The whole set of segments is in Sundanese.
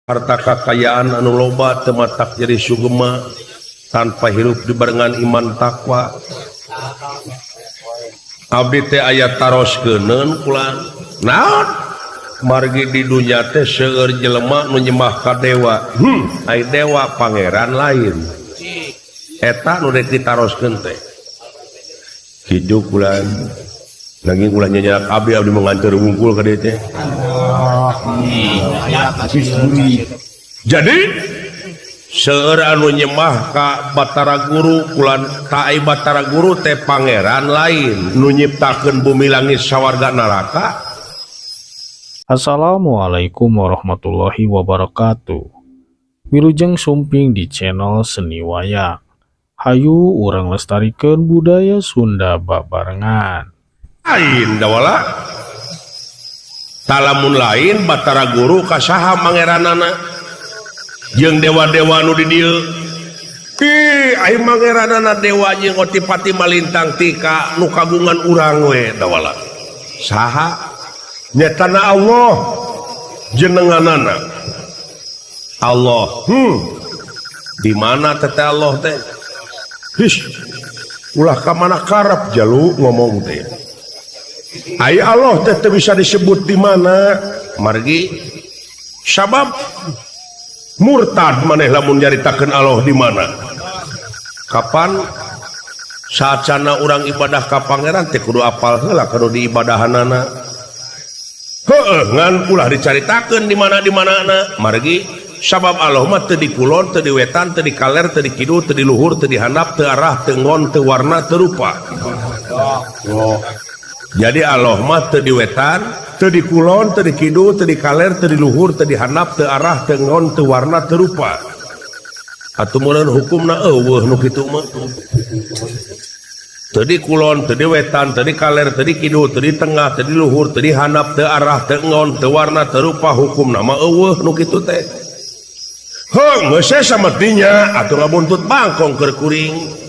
harta kekayaan anu loba teu matak jadi sugema tanpa hirup dibarengan iman takwa. Abdi teh aya taroskeun kula naon margi di dunya teh seueur jelema nu nyembah ka dewa, ai dewa pangeran lain eta nu rek ditaroskeun teh kitu kula lagi kula nyanyian abdi mengantar wungkul ka dieu teh. Jadi seueur anu nyembah ka Batara Guru kulan taai Batara Guru teh pangeran lain nu nyiptakeun bumi langit sawarga neraka. Assalamualaikum warahmatullahi wabarakatuh. Wilujeng sumping di channel Seni Wayang. Hayu urang lestarikeun budaya Sunda babarengan. Lain dawala talamun lain Batara Guru kasaha mangeranana jeung dewa-dewa nu di dieu. Ai mangeranana dewa jeung otipati malintang tika nu kagungan urang we dawala. Saha? Nyatana Allah jenenganana. Allah. Di mana teh Allah teh? Ulah ka mana karep jalu ngomong teh. Ai Allah teh bisa disebut di mana margi sabab murtad maneh lamun nyaritakeun Allah di mana kapan saacana urang ibadah ka pangeran teh kudu apal heula kudu diibadahanana heueuh ngan ulah dicaritakeun di mana-manana margi sabab Allah mah teu di kulon teu di wetan teu di kaler teu di kidul teu di luhur teu di handap teu arah teu ngon teu warna teu rupa. Jadi Allah mah teu di wetan, teu di kulon, teu di kidul, teu di kaler, teu di luhur, teu di handap, teu arah, teu ngon, teu warna, teu rupa. Atuh meureun hukumna eueuh nu kitu mah. Teu di kulon, teu di wetan, teu di kaler, teu di kidul, teu di tengah, teu di luhur, teu di handap, teu arah, teu ngon, teu warna, teu rupa hukumna mah eueuh nu kitu teh. Heuh geus sametinya atuh ngabuntut bangkong keur kuring.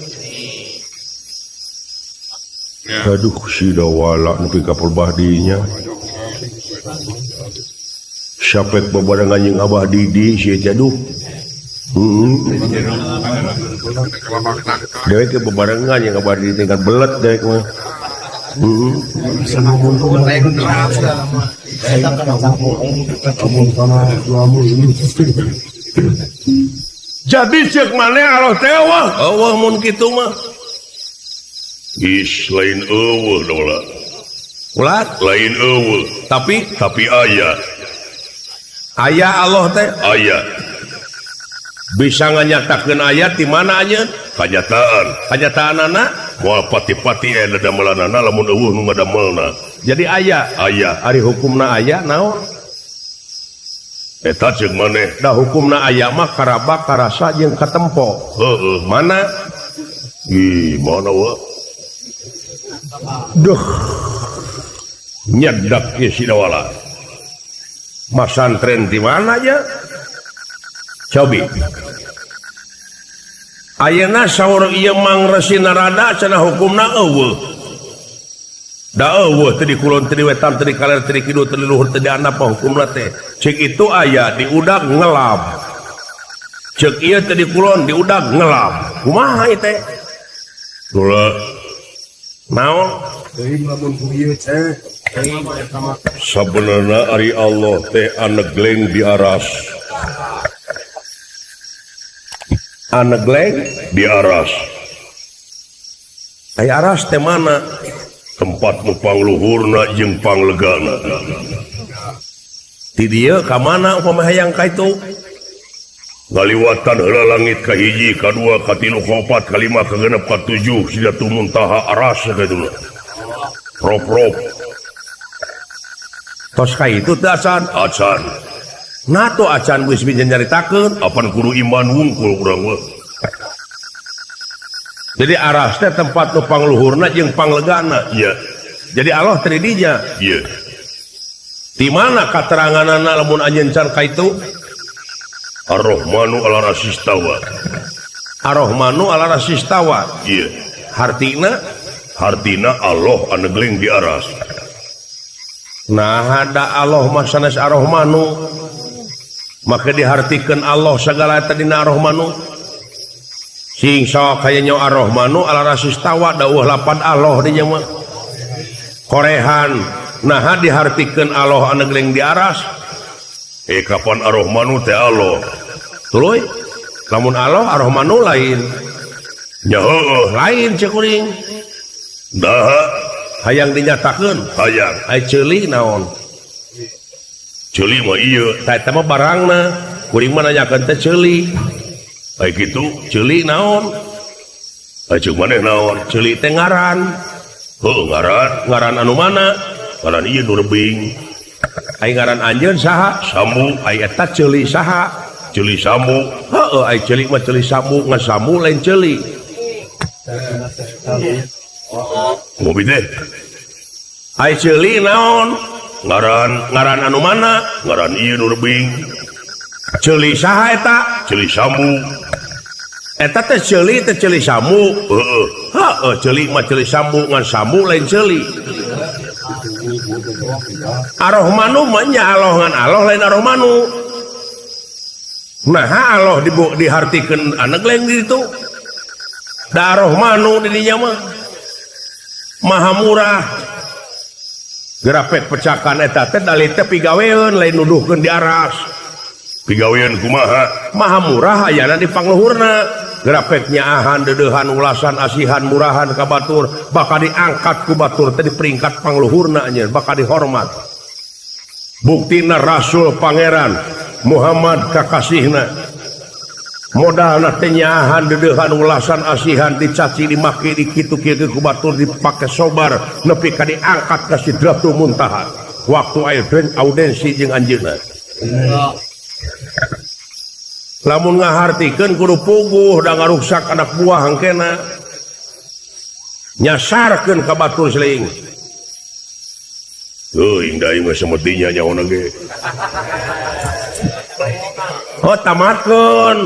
Aduh si dawala nepi ka perbahdinya syapek bebarengan jeung Abah Didi si jaduh dewek ke bebarengan jeung Abah Didi tinggal belet dewek mah jadi cek maneh Allah teh eueuh mun kitu mah lain eueuh dola. Ulat lain eueuh, tapi aya. Aya Allah teh aya. Bisa nganyatakeun aya di mana anya? Kanyataan. Kanyataanana moal pati-pati aya damelanana lamun eueuh nu ngadamelna. Jadi aya. Ari hukumna aya naon? Eta ceuk maneh. Da hukumna aya mah karaba karasa jeung katempo. Heueuh, mana? Mana we? Duh nyedak ya si dawala masantren di mana aja cobi ayeuna saur ieu Mang Resi Narada cenah hukumna eueuh da eueuh teu di kulon teu di wetan teu di kaler teu di kidul teu di luhur teu di handap hukumna teh ceuk itu aya di udag ngelab ceuk ieu teu di kulon di udag ngelab kumaha ieu teh kula naon sebenarnya ari Allah teh anegleng di aras ay aras teh mana tempat nu pangluhurna jeung panglegana ti dieu ka mana upama hayang ka itu ngaliwatan heula langit ka hiji ka dua ka tilu ka opat ka lima ka genep ka tujuh Sidratul Muntaha aras sagaduna rop tos ka itu teh acan nato acan geus bisa nyaritakeun apan kudu iman wungkul urang we jadi aras teh tempat nu pangluhurna jeung panglegana iya jadi Allah teu di dinya iya di mana kateranganana lamun anjeun can ka itu Ar-Rahmanu ala rasistawa. Ar-Rahmanu ala rasistawa. Iya. Hartina Allah anegleng di aras. Nah ada Allah masanes Ar-Rahmanu maka dihartikeun Allah sagala eta dina Ar-Rahmanu sing sok kayanya Ar-Rahmanu ala rasistawa dawuh lapan Allah dinya mah korehan naha dihartikeun Allah anu geleng di aras kapan Ar-Rahmanu teh Allah tuluy lamun Allah Ar-Rahmanu lain nya heueuh lain cek kuring dah hayang dinyatakeun hayang ai ceuli naon ceuli mah ieu tah eta mah barangna kuring mah nanyakeun teh ceuli ai kitu ceuli naon ceuk maneh naon ceuli teh ngaran heuh ngaran anu mana ngaran ieu nu rebing ai ngaran anjeun saha Sambu ai eta ceuli saha ceuli Sambu heuh ai ceuli mah ceuli Sambu ngan Sambu lain ceuli ngopi teh ai ceuli naon ngaran anu mana ngaran ieu nu rebing ceuli saha eta ceuli Sambu eta teh ceuli Sambu heueuh ceuli mah ceuli Sambu ngan Sambu lain ceuli Ar-Rahmanu mah nya Allah ngan Allah lain Ar-Rahmanu nah Allah dihartikeun anu geleng di ditu da Ar-Rahmanu di dinya mah maha murah gerapet pecakan eta teh dalih teh pigaweun lain nuduhkeun di aras pigaweun kumaha maha murah ayana di pangluhurna gerapet nyaahan deudeuhan ulasan asihan murahan ka batur bakal diangkat ku batur teh di peringkat pangluhurna nya bakal dihormat buktina Rasul Pangeran Muhammad kakasihna modalna teh nyaahan deudeuhan ulasan asihan dicaci dimaki dikitu-kitu ku batur dipake sobar nepi ka diangkat ka Sidratul Muntaha waktu aya audensi jeung anjeunna lamun ngahartikeun kudu puguh da ngaruksak anak buah hangkena nyasarkeun ka batur seuing indah mah semetinya nyaona ge tamatkeun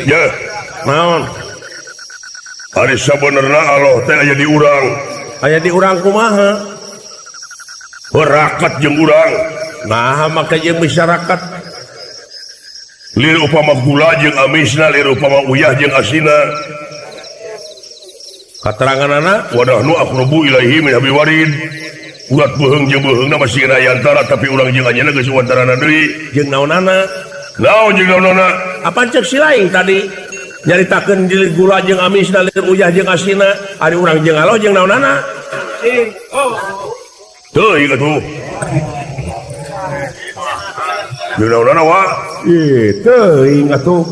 ya naon ari sabenerna Allah teh aya di urang kumaha rakat jeung urang nah maka jeung masyarakat lir upama gula jeung amisna lir upama uyah jeung asina kateranganana wadahnu aqrabu ilaihi min hablil warid urat beuheung jeung beuheungna masih aya antara tapi urang jeung anjeunna geus wantarana deui jeung naonana naon jeung naonana apa cek si lain tadi nyaritakeun lir gula jeung amisna lir uyah jeung asina ari urang jeung Allah jeung naonana teu ieu atuh naonana wa teuing atuh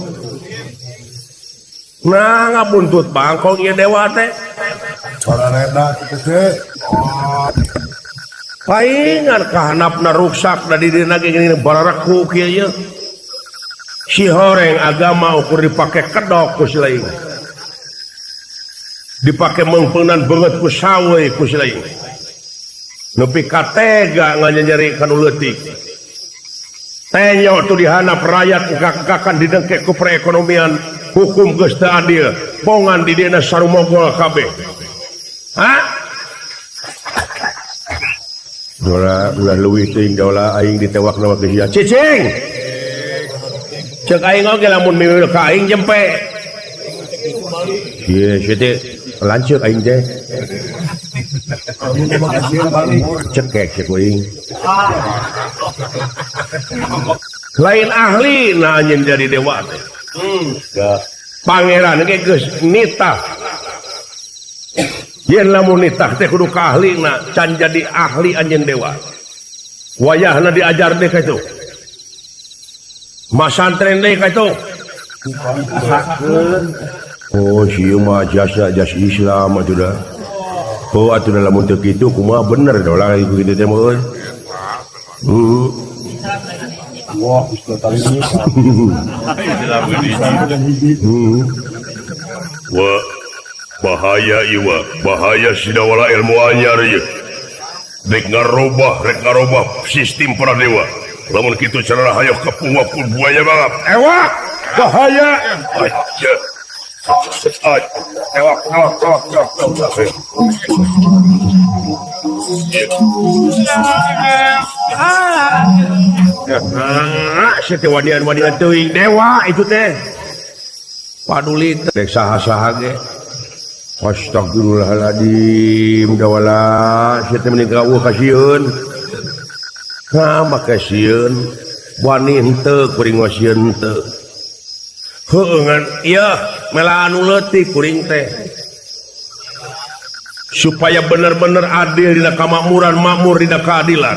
nah ngabuntut bangkong ieu dewa teh parareda kitu teh paingan kahanapna ruksak da di dina gini barareku kieu si horeng agama ukur dipake kedok ku si lain dipake meungpeungan beungeut ku sawe ku si lain nepi ka tega nganyeri kanu leutik tenyo tu dihanap rakyat kakan didengke ku perekonomian hukum geus teu adil pongan di dina sarumogol kabeh dola ulah leuwih teuing dola aing ditewakna mah geus cicing ceuk aing oge lamun miwil ka aing jempe ieu teh lanceuk aing teh cekek cek aing lain ahli nah anjeun jadi dewa teh pangeran ge geus nitah yen lamun nitah teh kudu ka ahlina can jadi ahli anjeun dewa wayahna diajar deh ka itu masantren deh ka itu oh sieu mah jasa Islam atuh dah oh atuh lamun teu kitu kumaha bener dolah ieu kitu teh mah wah Ustaz tadi wah bahaya ieu bahaya sidawala ilmu anyar ieu rek ngarobah sistem para dewa lamun kitu cara hayang kapungwa pun buaya banget ewak bahaya ewak Siti wadian-wadian teuing dewa itu teh. Paduli teh saha-saha ge. Astagfirullahaladzim dawala siti meninggal kasieun. Nah makasieun wani henteu kuring wasieun henteu. Heueuh ngan ieu melaan anu leutik kuring teh. Supaya bener-bener adil dina kamakmuran makmur dina keadilan.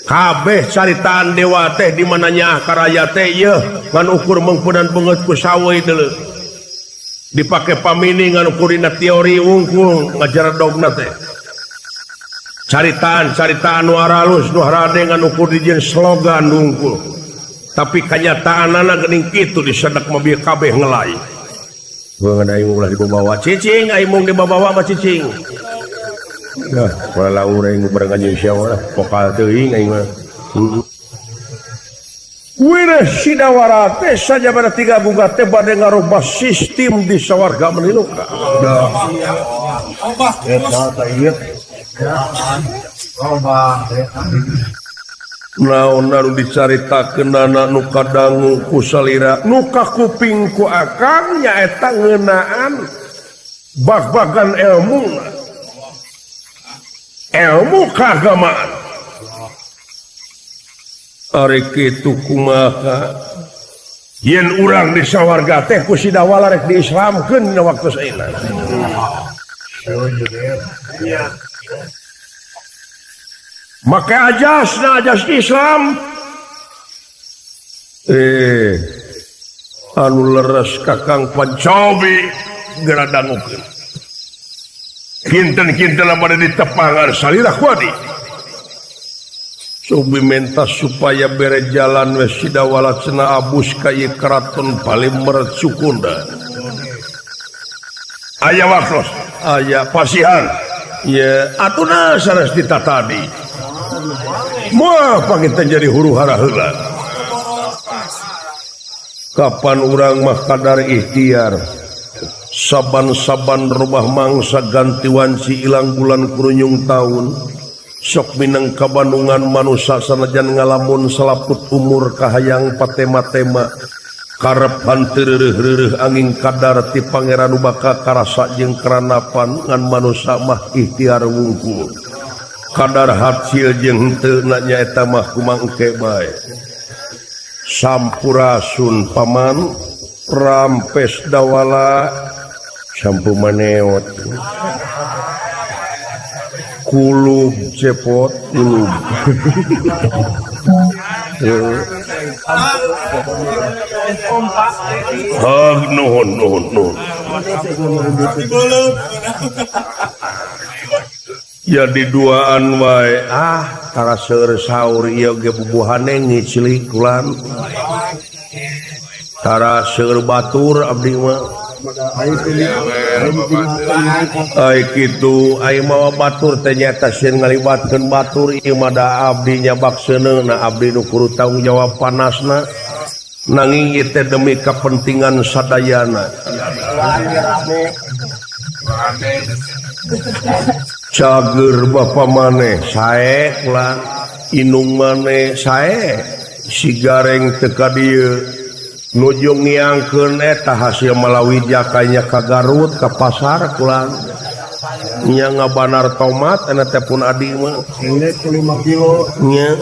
Kabeh caritaan dewa teh di mana nya karaya teh ieu ngan ukur mengpunan beungeut ku sawe deuleu. Dipake pamini ngan ukur dina teori wungkul ngajaradogna teh. Caritaan nu aralus nu harade ngan ukur dijieun slogan wungkul. Tapi kanyataanana geuning kitu disedak mobil kabeh ngelai. Beungeun aing ulah dibawa cicing aing mung dibawa mah cicing. Dah, pala urang bareng anjeun syawara pokal teuing aing mah. Wira sidawara teh saja pada tiga gugat teh bade ngarubah sistem di sawarga meniluka. Dah. Eta teh ieu. Naon anu dicaritakeun anak nu kadangu ku salira nu kakuping ku akang nyaeta ngeunaan bag-bagan ilmu keagamaan. Ari kitu kumaha yen urang di sawarga teh ku sidawala rek diislamkeun dina waktu saeuna. Maka ajas Islam anu leres kakang pancobi geura dangukeun. Kinten-kinten pada ditepangan salirah kuadi. Sobi mentas supaya bere jalan we sidawala cenah abus ka ieu karaton Palimer Sukunda. Aya waktos, aya pasihan. Ya atuna sanes ditatadi. Moal panginten jadi huru-hara heula. Kapan urang mah kadar ikhtiar. Saban-saban rumah mangsa ganti wanci ilang bulan kurunyung taun. Sok minang kabandungan manusia sanajan ngalamun selaput umur kahayang patema-tema. Karep hanteureuh-reueuh angin kadar ti pangeran nu baka karasa jeung karanapan ngan manusia mah ikhtiar wungkul. Kadar hasil jeung henteu nyaeta mah kumaha engke bae. Sampurasun paman rampes dawala sampu maneot. Kulub cepot kulub. Nuhun. Jadi duaan wae tara seueur saur ieu ge bubuhane ngiclik kulan. Tara seueur batur abdi mah. Ai kitu ai mawa batur teh nyata sieun ngalibatkeun batur ieu mah da abdi nyabak seuneuna abdi nu kudu tanggung jawab panasna. Nanging ieu teh demi kepentingan sadayana. Cager bapa maneh sae lah inung maneh sae si gareng teka dieu nuju ngiangkeun eta hasil malawi jakanya ka Garut ka pasar kulan nya ngabanar tomat eta teh pun adi mah 5 kilo nya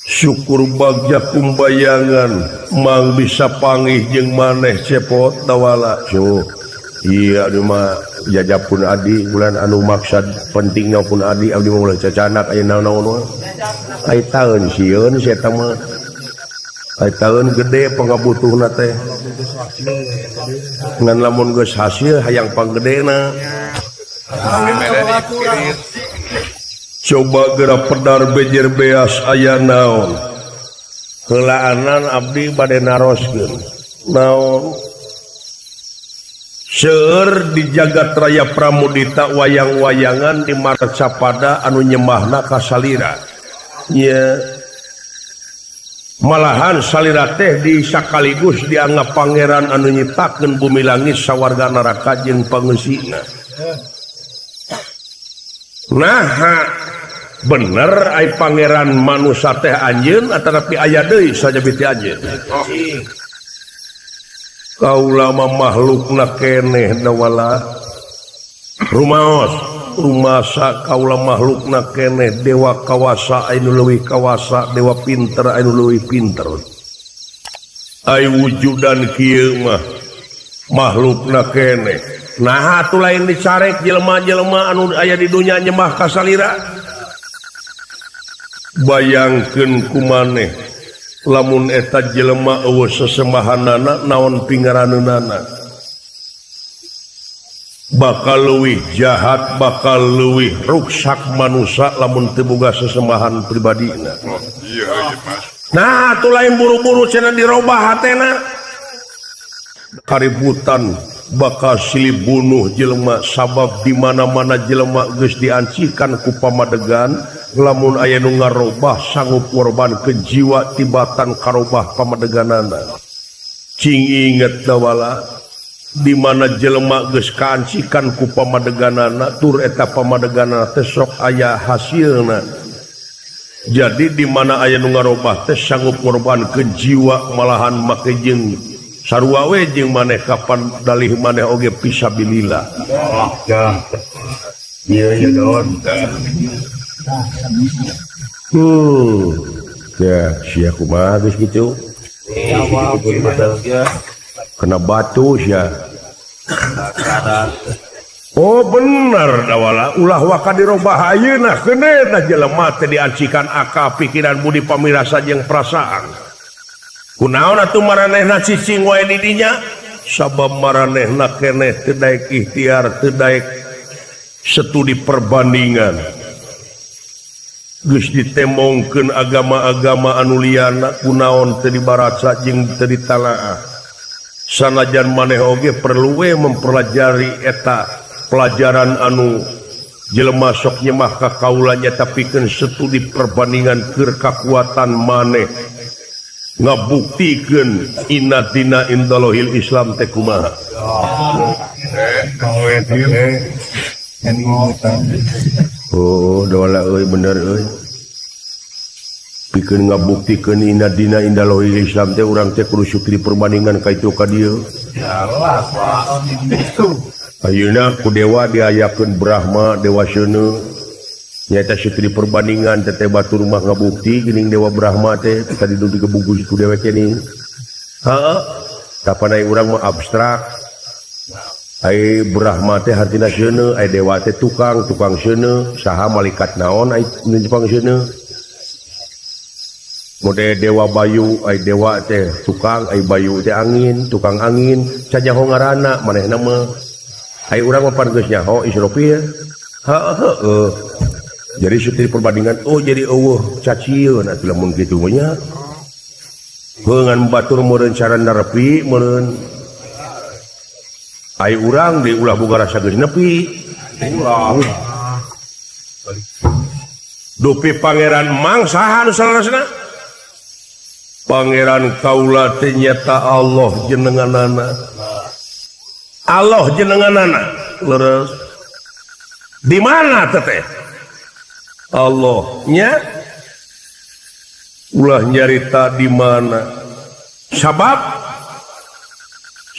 syukur bagja kumbayangan mang bisa panggih jeung maneh cepot dawala syuh. Iya di mah jajab pun adi bulan anu maksud pentingnya pun adi abdi mah ulah cacanak aya naon-naon ai taeun sieun sia eta mah ai taeun gede pangabutuhna teh ngan lamun geus hasil hayang panggedena coba geura pedar bejer beas aya naon heulaanan abdi bade naroskeun naon seueur di jagat raya Pramudita wayang-wayangan di marga Capada anu nyembahna ka salira. Nya malahan salira teh di sakaligus dianggap pangeran anu nyiptakeun bumi langit sawarga neraka jeung pangeusina. Nah, bener ai pangeran manusia teh anjeun tapi aya deui saja biti anjeun kaula mah makhlukna keneh dawala rumaos rumasa kaula makhlukna keneh dewa kawasa anu leuwih kawasa dewa pinter anu leuwih pinter ai wujudan kieu mah makhlukna keneh nah atuh lain dicarek jelema-jelema anu aya di dunya nyembah ka salira bayangkeun kumaneh lamun eta jelema eueuh sesembahanana naon pingaraneunana bakal leuwih jahat bakal leuwih ruksak manusia lamun teu boga sesembahan pribadina nah atuh lain buru-buru cenah dirobah hatena kaributan bakal silih bunuh jelema sabab di mana-mana jelema geus diancikan ku pamadegan lamun aya nu ngarobah sanggup korban ke jiwa tibatan karobah pamadeganana cing inget dawala di mana jelema geus kaancikan ku pamadeganana tur eta pamadeganana teh sok aya hasilna jadi di mana aya nu ngarobah teh sanggup korban ke jiwa malahan make jeung sarua we jeung maneh kapan dalih maneh oge fisabilillah ya don ya sia kumaha geus kitu kena batu sia oh bener dawala ulah waka dirobah ayeuna keuneuh jelema teh diancikan akal pikiran budi pamirasa jeung perasaan kunaon atuh maranehna cicing wae di dinya sabab maranehna keneh teu daek ikhtiar teu daek studi perbandingan geus ditemongkeun agama-agama anu liana kunaon teu dibaraca jeung teu ditalaah sanajan maneh oge perlu we mempelajari eta pelajaran anu jelema sok nyemah ka kaula nya tapikeun studi perbandingan keur kakuatan maneh ngabuktikeun inna dina indallahil Islam teh kumaha oh dawala euy bener euy pikeun ngabuktikeun inna dina indallahil Islam teh urang teh kudu syukri perbandingan ka itu ka dieu ayeuna ku dewa diayakeun Brahma dewa seuneu nyata syukri perbandingan teteh batu rumah ngabukti geuning dewa Brahma teh tadi duduk dikebugus ku dewa kene heeh kapan aya urang mah abstrak ai Brahma teh hartina seuneu ai dewa teh tukang seuneu saha malaikat naon ai nu Jepang seuneu mode dewa bayu ai dewa teh tukang ai bayu teh angin tukang angin canyaho ngaranna manehna mah ai urang mah pan geus nyaho Israfil heeh jadi syukur perbandingan oh jadi eueuh cacieun atuh lamun kitu nya heungan batur meureun cara nepi meureun ai urang di ulah boga rasa geus nepi dupi pangeran mangsaha anu salasna pangeran kaula teh nyata Allah jenenganana leres di mana teh Allahnya ulah nyarita di mana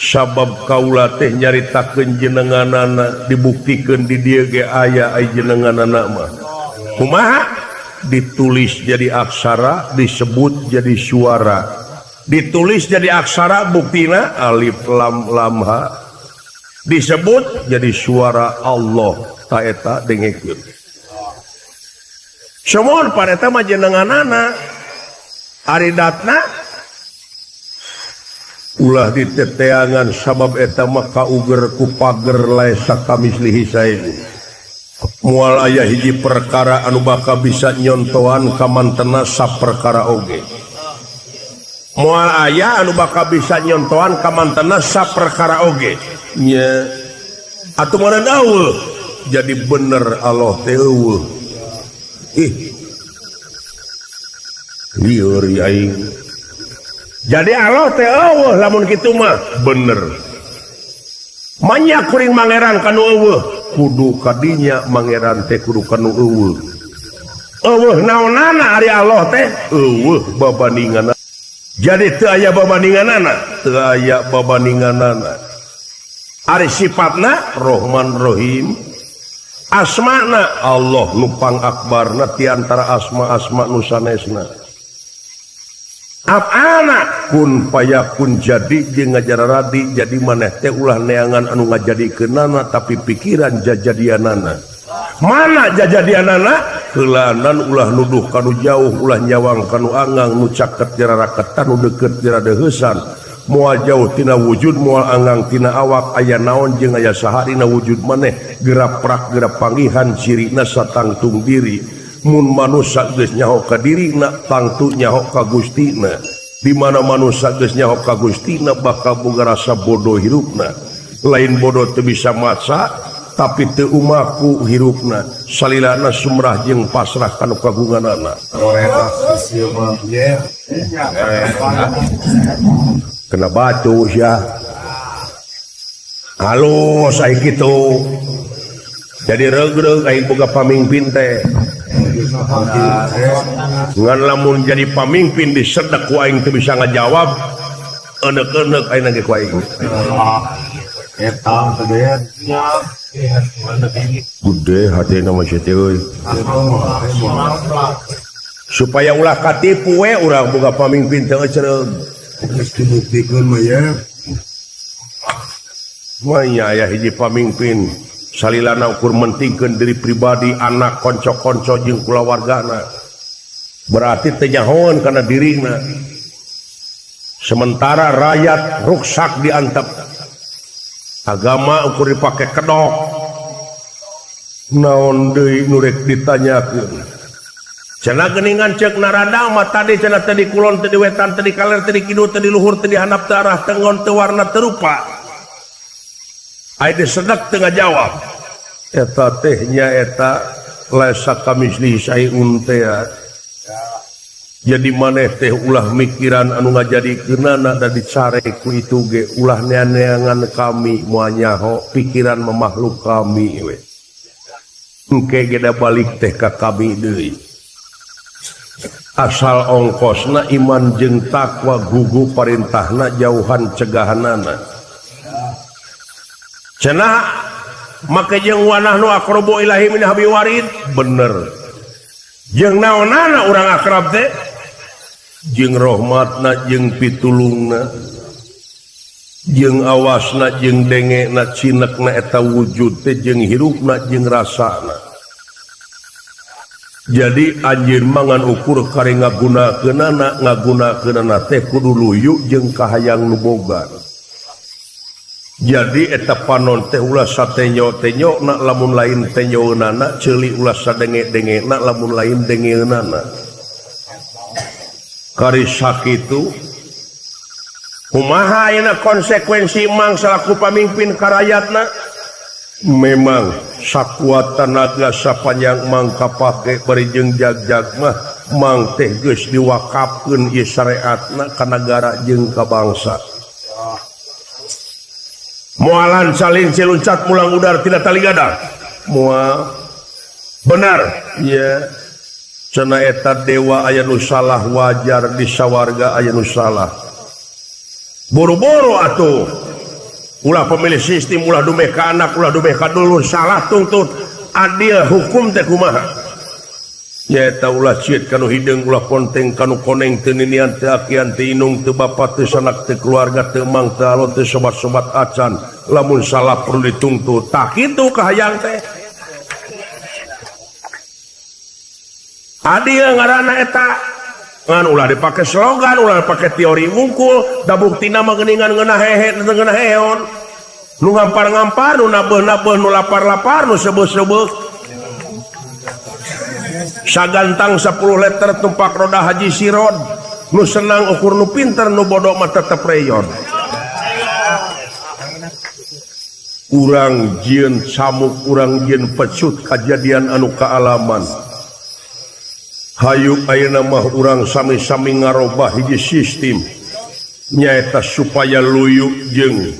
sabab kaula teh nyaritakeun jenenganana dibuktikeun di dieu ge aya ai jenenganana mah kumaha ditulis jadi aksara disebut jadi suara ditulis jadi aksara buktina alif lam lam ha disebut jadi suara Allah ta eta dengekeun Semua pareta mah jenenganana aridatna ulah diteteangan sabab eta mah kauger ku pager lae sakamislihi sae moal aya hiji perkara anu bakal bisa nyontoan ka mantena saperkara oge moal aya anu bakal bisa nyontoan ka mantena saperkara oge nya atuh mana daul jadi bener Allah teh eueuh lieur aing jadi Allah teh eueuh lamun kitu mah bener manyak kuring mangeran kanu eueuh kudu kadinya mangeran teh kudu kanu eueuh naonana ari Allah teh babandingan jadi teu aya babandinganana ari sifatna Rahman Rahim asmana Allah nupang akbarna ti antara asma-asma nu sanesna apana kun payakun jadi jeung ngajararadi jadi maneh teh ulah neangan anu ngajadikeunana tapi pikiran jajadianana mana jajadianana heulanan ulah nuduh kanu jauh ulah nyawang kanu angang nu caket diraraketan nu deukeut diradeuheusan moal jauh tina wujud moal angang tina awak aya naon jeung aya saha dina wujud maneh gerak-prak gerak panggihan cirina satangtung diri mun manusia geus nyaho ka dirina tangtu nyaho ka Gustina di mana manusia geus nyaho ka Gustina bakal boga rasa bodoh hirupna lain bodoh teu bisa maca tapi teu umaku hirupna salilana sumrah jeung pasrah kana kagunganana kena batu ya halo saya gitu jadi regreg aing boga pamimpin teh ngan lamun jadi pamimpin disedek ku aing teu bisa ngajawab enek-enek aing ge ku aing eta gedean gede hati nama situ euy supaya ulah katipu we urang boga pamimpin teh ceureuh geus dibuktikan mah ya maya aya hiji pamimpin salilana ukur mentingkeun diri pribadi anak konco-konco jeung kulawargana berarti teu nyahoan kana dirina sementara rakyat ruksak diantep agama ukur dipake kedok naon deui nu rek ditanyakeun cenah geuningan ceuk narada mah tadi cenah teu di kulon teu di wetan teu di kaler teu di kidul teu di luhur teu di handap teu arah teu ngon teu warna teu rupa aya disedek teu ngajawab eta teh nya eta laisa kamislihi syai'un teh jadi maneh teh ulah mikiran anu ngajadikeunana da dicare ku itu ge ulah neangan kami moal nyaho pikiran makhluk kami we engke ge da balik teh ka kami deui asal ongkosna iman jeung takwa gugu parintahna jauhan cegahanana cenah make jeung wanah nu aqrabu ilahi min habi warid bener jeung naonana urang akrab teh jeung rahmatna jeung pitulungna jeung awasna jeung dengena cinekna eta wujud teh jeung hirupna jeung rasana jadi anjeun mangan ukur kare ngagunakeunana teh kudu luyu jeung kahayang nu boga jadi eta panon teh ulah satenyo-tenyona lamun lain tenyoeunana ceuli ulah sadenge-dengena lamun lain dengeunana kari sakitu kumaha ayeuna konsekuensi mang salaku pamimpin ka rakyatna memang sakuat tenaga sapanjang mang kapake bari jeung jag-jag mah mang teh geus diwakafkeun ieu syariatna ka nagara jeung ka bangsa moalan salin ciluncat mulang udar tidak taligada moal benar ya cenah eta dewa aya nu salah wajar di sawarga aya nu salah boro-boro atuh ulah pemilih sistem ulah dumeh ka anak ulah dumeh ka dulur salah tuntut adil hukum teh kumaha nya eta ulah cieut kanu hideung ulah ponteng kanu koneng teu ninian teu akian teu inung teu bapa teu sanak teu keluarga teu mang teu alon teu sobat-sobat acan lamun salah perlu dituntut tah kitu kahayang teh adil ngaranna eta ngan ulah dipake slogan ulah dipake teori wungkul da buktina mah geuningan ngeunah hehe teu ngeunah heon nu ngampar-ngampar nu nabeuh-nabeuh nu lapar-lapar nu seubeuh-seubeuh sagantang 10 liter tumpak roda haji sirod nu senang ukur nu pinter nu bodoh mah tetep reyon urang jieun samuk urang jieun pecut kajadian anu kaalaman hayu ayeuna mah urang sami-sami ngarobah hiji sistem nyaeta supaya luyu jeung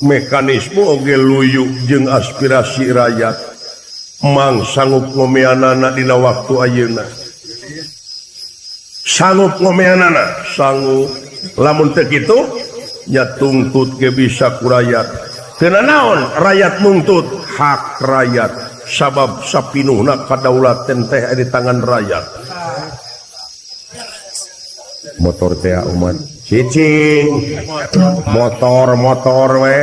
mekanisme oge luyu jeung aspirasi rakyat mang sanggup ngomeanana dina waktu ayeuna sanggup ngomeanana sanggup lamun teu kitu nya tungtut ge bisa ku rakyat keuna naon rakyat nuntut hak rakyat sabab sapinuhna kadaulatan teh di tangan rakyat motor teh umat cicing motor we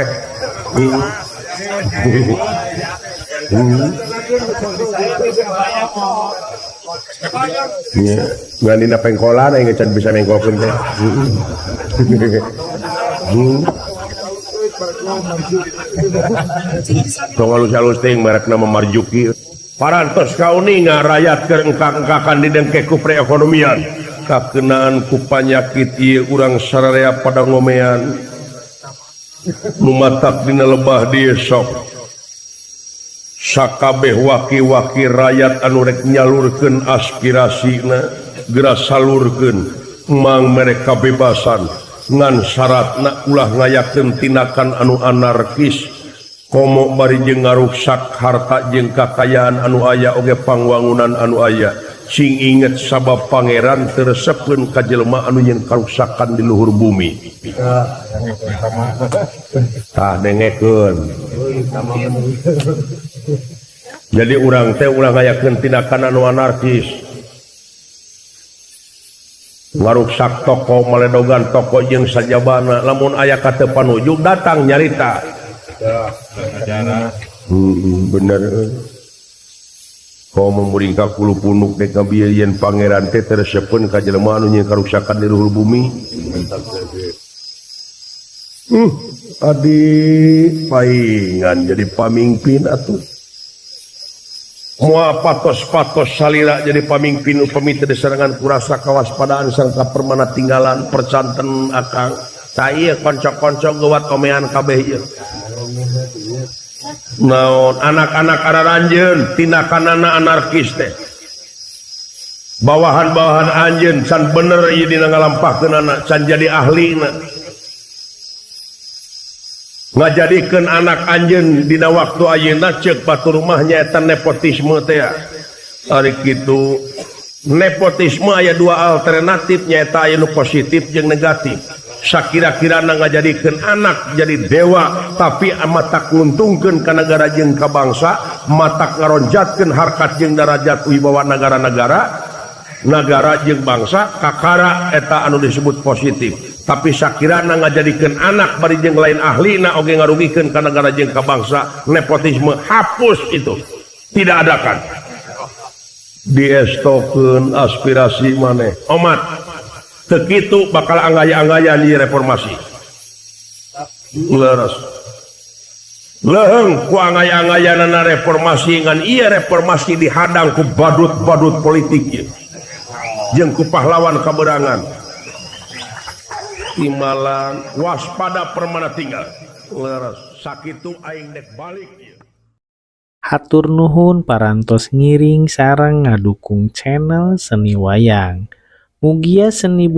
ngan dina pengkolan aing can bisa mengkolkeun teh tong alus-alus teh merekna memarjuki parantos kauninga rakyat keur engkak-engkakan didengke ku perekonomian kakenaan ku panyakit ieu urang sararea pada ngomean lumatak dina lebah dieu sok sakabeh waki-waki rakyat anu rek nyalurkeun aspirasina geura salurkeun mang mereka bebasan ngan syaratna ulah ngayakeun tindakan anu anarkis komo bari jeung ngaruksak harta jeung kakayaan anu aya oge pangwangunan anu aya sing inget sabab pangeran teresepkeun ka jelema anu nyeun karuksakan di luhur bumi tah dengekeun jadi urang teh ulah ngayakeun tindakan anu anarkis ngaruksak toko maledogan toko jeung sajabana lamun aya ka teu panuju datang nyarita bener kau memuring ka kulu punuk dek ngabiayeun pangeran teh teresepkeun ka jelema anu nyeun karuksakan di luhur bumi adi paingan jadi pamimpin atuh moal patos-patos salira jadi pamimpin upami teu diserangan ku rasa kawaspadaan sareng permana tinggalan percanten akang tah ieu konco-konco geuwat omean kabeh ieu naon anak-anak araranjeun tindakanana anarkis teh bawahan-bawahan anjeun can bener ieu dina ngalampahkeunana can jadi ahlina ngajadikeun anak anjeun dina waktu ayeuna ceuk batur rumah nyaeta nepotisme teh ari kitu nepotisme aya dua alternatif nyaeta aya nu positif jeung negatif sakira-kirana ngajadikeun anak jadi dewa tapi matak nguntungkeun ka nagara jeung ka bangsa matak ngaronjatkeun harkat jeung darajat wibawa negara jeung bangsa kakara eta anu disebut positif tapi sakirana ngajadikeun anak bari jeung lain ahlina oge ngarugikeun ka nagara jeung ka bangsa nepotisme hapus itu tidak adakan diestokeun aspirasi maneh umat teu kitu bakal anggaya-anggayan di reformasi leres leung ku anggaya-anggayanana reformasi ngan ieu reformasi dihadang ku badut-badut politik ieu jeung ku pahlawan kaberangan timalan waspada permana tinggal leres sakitu aing dek balik ieu. Hatur nuhun parantos ngiring sareng ngadukung channel Seni Wayang. Mugia seni